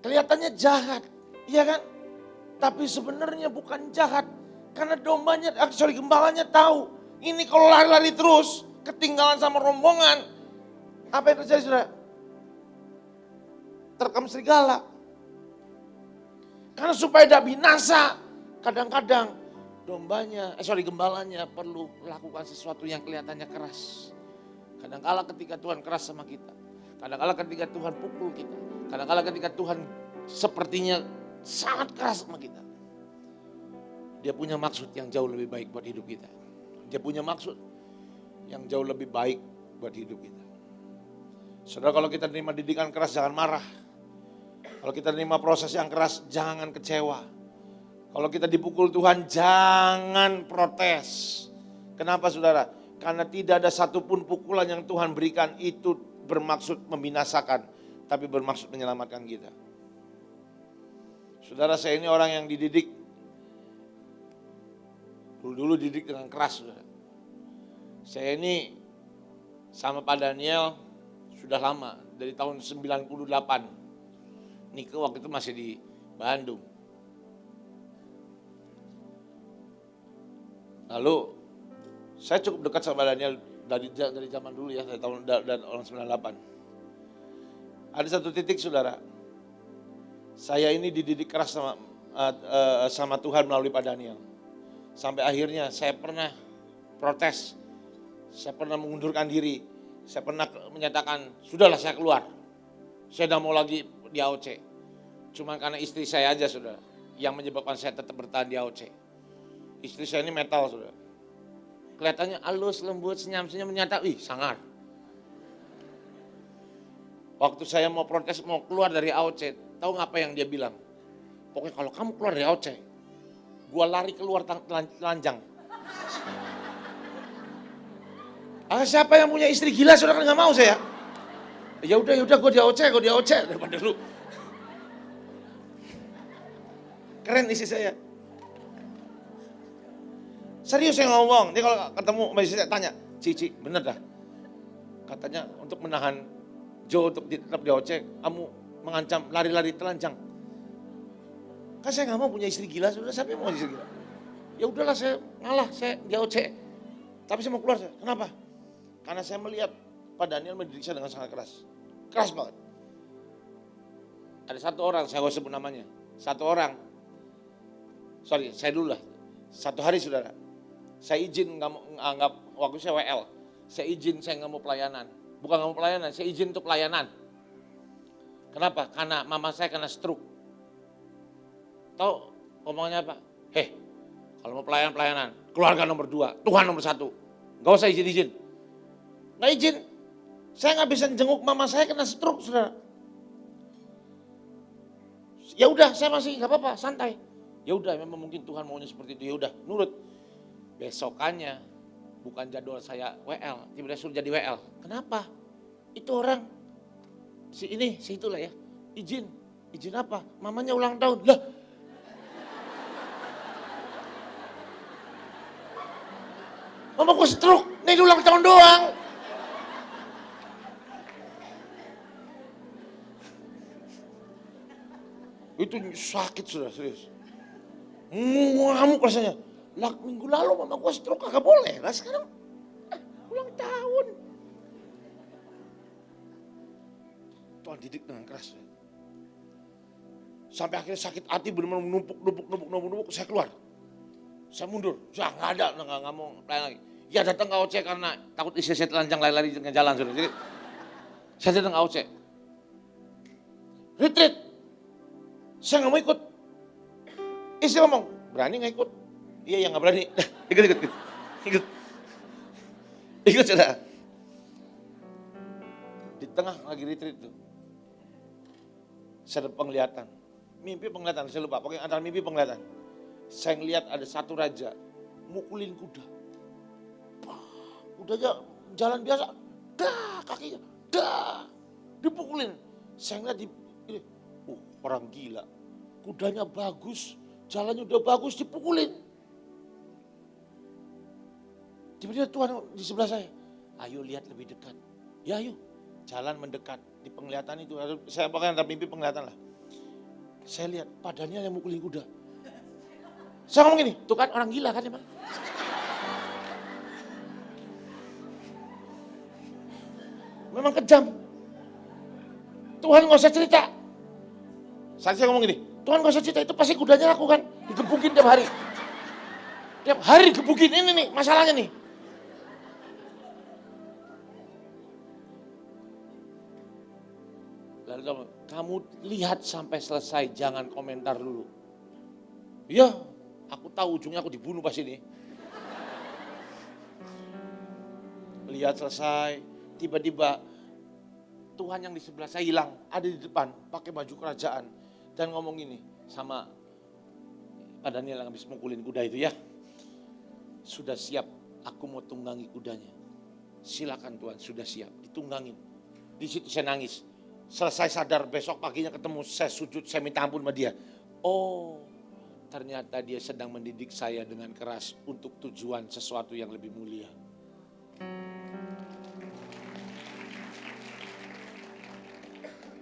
Speaker 1: Kelihatannya jahat, iya kan? Tapi sebenarnya bukan jahat. Karena gembalanya tahu. Ini kalau lari-lari terus, ketinggalan sama rombongan. Apa yang terjadi saudara? Terkam serigala. Karena supaya tidak binasa, kadang-kadang gembalanya perlu melakukan sesuatu yang kelihatannya keras. Kadang-kala ketika Tuhan keras sama kita. Kadang-kala ketika Tuhan pukul kita. Kadang-kala ketika Tuhan sepertinya sangat keras sama kita. Dia punya maksud yang jauh lebih baik buat hidup kita. Dia punya maksud yang jauh lebih baik buat hidup kita. Saudara, kalau kita terima didikan keras jangan marah. Kalau kita terima proses yang keras jangan kecewa. Kalau kita dipukul Tuhan jangan protes. Kenapa saudara? Karena tidak ada satupun pukulan yang Tuhan berikan itu bermaksud membinasakan. Tapi bermaksud menyelamatkan kita. Saudara, saya ini orang yang dididik. Dulu dididik dengan keras. Saudara. Saya ini sama Pak Daniel sudah lama. Dari tahun 98. Nike waktu itu masih di Bandung. Lalu saya cukup dekat sama Daniel dari zaman dulu ya, dari tahun 98. Ada satu titik saudara, saya ini dididik keras sama Tuhan melalui Pak Daniel. Sampai akhirnya saya pernah protes, saya pernah mengundurkan diri, saya pernah menyatakan, sudahlah saya keluar. Saya tidak mau lagi di AOC. Cuma karena istri saya aja saudara, yang menyebabkan saya tetap bertahan di AOC. Istri saya ini metal saudara. Kelihatannya halus, lembut, senyum-senyum, menyata, sangar. Waktu saya mau protes, mau keluar dari AOC, tahu nggak apa yang dia bilang? Pokoknya kalau kamu keluar dari AOC, gua lari keluar telanjang. Siapa yang punya istri gila, saudara, kan nggak mau saya. Ya udah, gua di AOC daripada lu. Keren istri saya. Serius saya ngomong, dia kalau ketemu sama istri saya tanya, Cici, bener dah? Katanya untuk menahan Joe untuk tetap di AOC, kamu mengancam lari-lari telanjang. Kan saya nggak mau punya istri gila, sudah siapa yang mau istri gila? Ya udahlah saya ngalah, saya GOC. Tapi saya mau keluar, kenapa? Karena saya melihat Pak Daniel mendidik saya dengan sangat keras. Keras banget. Ada satu orang, saya nggak sebut namanya. Saya dulu lah. Satu hari saudara, saya izin nggak mau anggap waktu saya WL. Saya izin saya nggak mau pelayanan. Bukan nggak mau pelayanan, saya izin untuk pelayanan. Kenapa? Karena mama saya kena stroke. Tahu ngomongnya apa? Kalau mau pelayanan, keluarga nomor 2, Tuhan nomor 1. Gak usah izin. Gak izin. Saya gak bisa jenguk mama saya kena stroke, saudara. Ya udah, saya masih gak apa-apa, santai. Ya udah, memang mungkin Tuhan maunya seperti itu. Ya udah, nurut. Besokannya bukan jadwal saya WL, tiba-tiba suruh jadi WL. Kenapa? Itu orang si itulah ya. Izin apa? Mamanya ulang tahun. Lah, mama gue stroke, nih ulang tahun doang. Itu sakit sudah, serius. Ngamuk rasanya. Lah minggu lalu mama gue stroke kagak boleh. Lah sekarang ulang tahun. Tuhan didik dengan keras. Sampai akhirnya sakit hati benar-benar numpuk, saya keluar. Saya mundur, nggak ada, nggak mau pelayan lagi. Ya datang ke OC karena takut istri saya telanjang lari-lari di tengah jalan. Jadi saya datang ke OC. Retreat. Saya nggak mau ikut. Istri ngomong, berani nggak ikut? Iya, nggak berani. Ikut sudah. Di tengah lagi retreat itu, saya ada penglihatan. Mimpi penglihatan, saya lupa. Pokoknya antara mimpi penglihatan. Saya ngelihat ada satu raja mukulin kuda. Kudanya jalan biasa, kakinya, dipukulin. Saya ngeliat orang gila. Kudanya bagus, jalannya udah bagus, dipukulin. Tiba-tiba Tuhan di sebelah saya, ayo lihat lebih dekat. Ya ayo, jalan mendekat. Di penglihatan itu, saya pakai antara mimpi penglihatan lah. Saya lihat Pak Daniel yang mukulin kuda. Saya ngomong gini, tuh kan orang gila kan emang. Memang kejam. Tuhan gak usah cerita. Saya ngomong gini, Tuhan gak usah cerita, itu pasti kudanya aku kan. Digebukin tiap hari. Tiap hari digebukin, ini nih masalahnya nih. Lalu kamu lihat sampai selesai, jangan komentar dulu. Iya, aku tahu ujungnya aku dibunuh pas ini. Lihat selesai, tiba-tiba Tuhan yang di sebelah saya hilang, ada di depan, pakai baju kerajaan. Dan ngomong gini sama Pak Daniel yang habis mukulin kuda itu, ya. Sudah siap, aku mau tunggangi kudanya. Silakan Tuhan, sudah siap, ditunggangin. Di situ saya nangis. Selesai sadar, besok paginya ketemu, saya sujud, saya minta ampun sama dia. Oh, ternyata dia sedang mendidik saya dengan keras untuk tujuan sesuatu yang lebih mulia.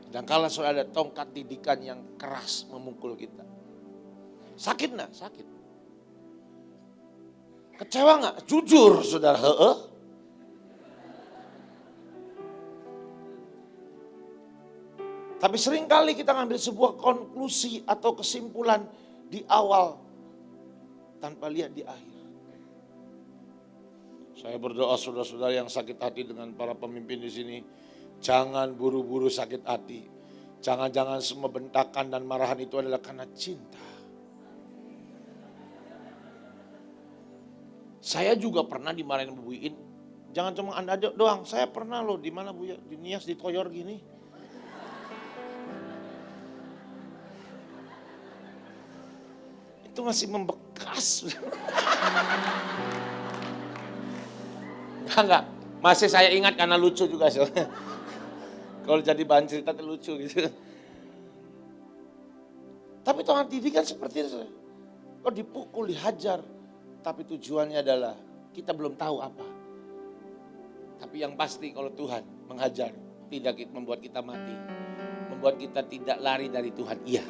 Speaker 1: Dan kalau sudah ada tongkat didikan yang keras memukul kita. Sakit enggak? Sakit. Kecewa enggak? Jujur saudara. Tapi seringkali kita ngambil sebuah konklusi atau kesimpulan di awal tanpa lihat di akhir. Saya berdoa saudara-saudara yang sakit hati dengan para pemimpin di sini, jangan buru-buru sakit hati. Jangan-jangan semua bentakan dan marahan itu adalah karena cinta. Saya juga pernah dimarahin Bu Iin. Jangan cuma Anda doang, saya pernah loh di mana Bu ya, di Nias ditoyor gini. Itu masih membekas. Enggak. Masih saya ingat karena lucu juga. Kalau jadi bahan cerita itu lucu gitu. Tapi Tuhan didikan seperti itu. Kalau dipukul, dihajar. Tapi tujuannya adalah kita belum tahu apa. Tapi yang pasti kalau Tuhan menghajar, tidak membuat kita mati. membuat kita tidak lari dari Tuhan? Iya.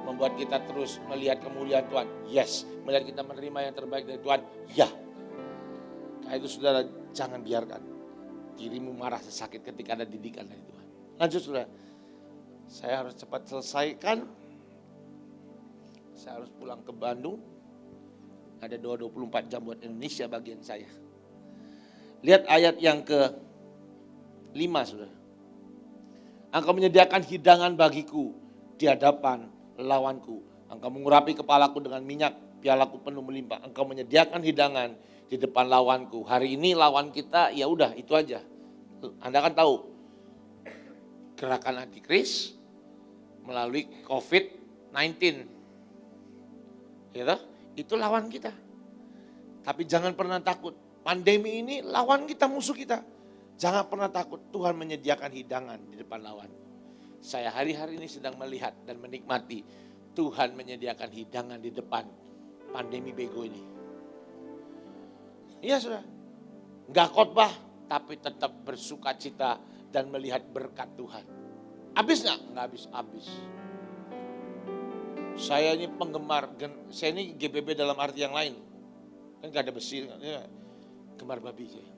Speaker 1: Membuat kita terus melihat kemuliaan Tuhan? Yes. Melihat kita menerima yang terbaik dari Tuhan? Ya. Karena itu saudara, jangan biarkan dirimu marah sesakit ketika ada didikan dari Tuhan. Lanjut saudara. Saya harus cepat selesaikan. Saya harus pulang ke Bandung. Ada 24 jam buat Indonesia bagian saya. Lihat ayat yang ke-5 saudara. Engkau menyediakan hidangan bagiku di hadapan lawanku. Engkau mengurapi kepalaku dengan minyak, pialaku penuh melimpah. Engkau menyediakan hidangan di depan lawanku. Hari ini lawan kita ya udah itu aja. Anda kan tahu gerakan antikris melalui COVID-19. Ya, itu lawan kita. Tapi jangan pernah takut. Pandemi ini lawan kita, musuh kita. Jangan pernah takut, Tuhan menyediakan hidangan di depan lawan. Saya hari-hari ini sedang melihat dan menikmati Tuhan menyediakan hidangan di depan pandemi bego ini. Iya sudah, nggak khotbah tapi tetap bersuka cita dan melihat berkat Tuhan. Habis nggak? Nggak habis-habis. Saya ini penggemar, saya ini GBB dalam arti yang lain. Kan gak ada besi, ya, gemar babi saya.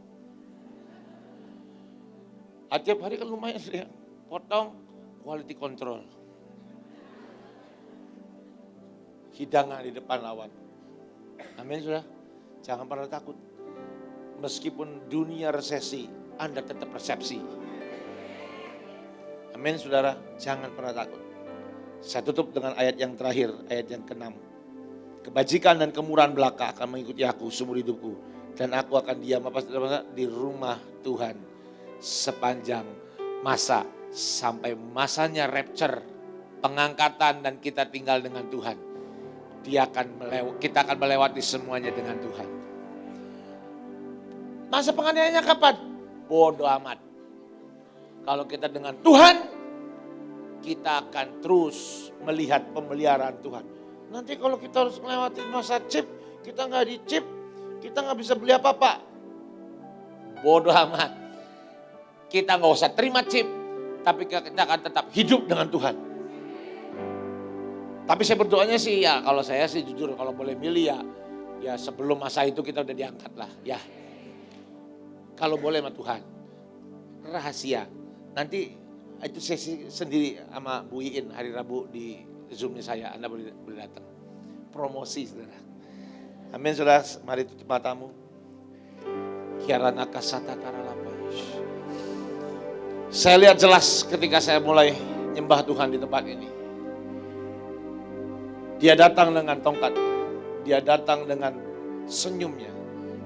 Speaker 1: Tiap hari kan lumayan ya, potong, quality control. Hidangan di depan lawan. Amin sudah, jangan pernah takut. Meskipun dunia resesi, Anda tetap persepsi. Amin saudara, jangan pernah takut. Saya tutup dengan ayat yang terakhir, ayat yang ke-6. Kebajikan dan kemurahan belaka akan mengikuti aku seumur hidupku. Dan aku akan diam di rumah Tuhan sepanjang masa. Sampai masanya rapture, pengangkatan dan kita tinggal dengan Tuhan. Kita akan melewati semuanya dengan Tuhan. Masa penganiayaannya kapan? Bodoh amat. Kalau kita dengan Tuhan, kita akan terus melihat pemeliharaan Tuhan. Nanti kalau kita harus melewati masa chip, kita nggak di chip, kita nggak bisa beli apa-apa. Bodoh amat. Kita nggak usah terima chip, tapi kita akan tetap hidup dengan Tuhan. Tapi saya berdoanya sih ya, kalau saya sih jujur kalau boleh milih ya sebelum masa itu kita udah diangkat lah ya. Kalau boleh sama Tuhan. Rahasia. Nanti itu sesi sendiri sama Bu Iin hari Rabu di Zoom-nya saya. Anda boleh datang. Promosi saudara. Amin saudara. Mari tutup matamu. Kiaranaka satakara lapash. Saya lihat jelas ketika saya mulai nyembah Tuhan di tempat ini. Dia datang dengan tongkat. Dia datang dengan senyumnya.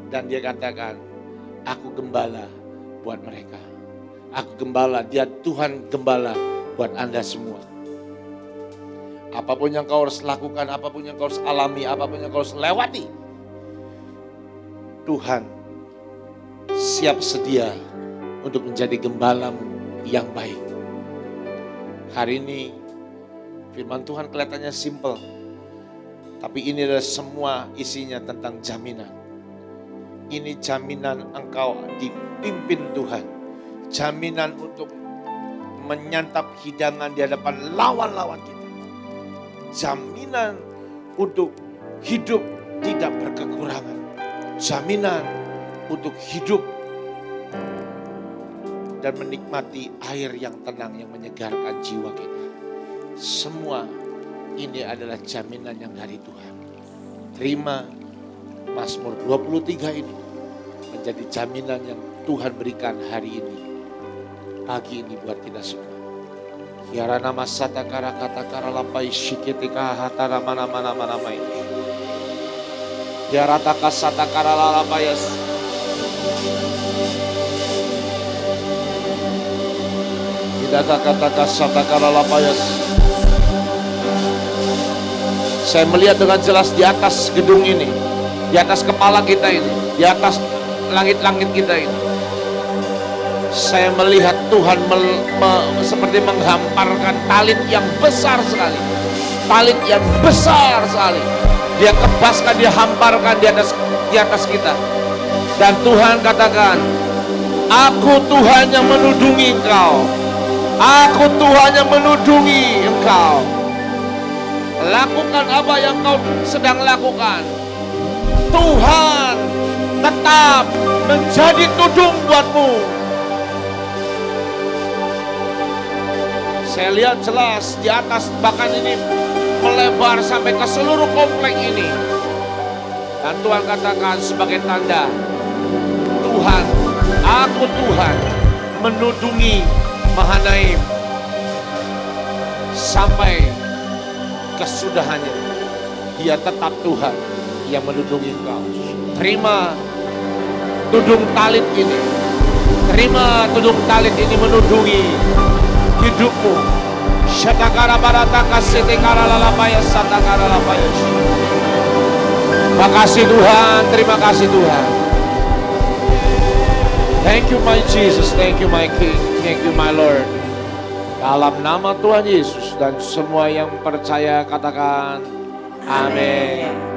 Speaker 1: Dan dia katakan, aku gembala buat mereka. Aku gembala, dia Tuhan gembala buat Anda semua. Apapun yang kau harus lakukan, apapun yang kau harus alami, apapun yang kau harus lewati. Tuhan siap sedia untuk menjadi gembalamu yang baik. Hari ini firman Tuhan kelihatannya simple. Tapi ini adalah semua isinya tentang jaminan. Ini jaminan engkau dipimpin Tuhan. Jaminan untuk menyantap hidangan di hadapan lawan-lawan kita. Jaminan untuk hidup tidak berkekurangan. Jaminan untuk hidup dan menikmati air yang tenang yang menyegarkan jiwa kita. Semua ini adalah jaminan yang dari Tuhan. Terima Mazmur 23 ini menjadi jaminan yang Tuhan berikan hari ini. Pagi ini buat kita semua. Kiara nama sata kara kata kara lapai shiketika hatara mana mai. Kiara taka sata kara lapayas. Kita taka sata kara lapayas. Saya melihat dengan jelas di atas gedung ini, di atas kepala kita ini, di atas langit-langit kita ini. Saya melihat Tuhan seperti menghamparkan talit yang besar sekali. Talit yang besar sekali. Dia kebaskan, dia hamparkan di atas kita. Dan Tuhan katakan, aku Tuhan yang menudungi engkau. Aku Tuhan yang menudungi engkau. Lakukan apa yang kau sedang lakukan. Tuhan tetap menjadi tudung buatmu. Saya lihat jelas di atas, bahkan ini melebar sampai ke seluruh komplek ini. Dan Tuhan katakan sebagai tanda, Tuhan, aku Tuhan menudungi Mahanaim sampai kesudahannya. Dia tetap Tuhan yang menudungi engkau. Terima tudung talit ini. Terima tudung talit ini menudungi hidupmu. Syatakara barata kasetekara lalapaya satakara lalapaya. Makasih Tuhan, terima kasih Tuhan. Thank you my Jesus, thank you my King, thank you my Lord. Dalam nama Tuhan Yesus dan semua yang percaya katakan amin.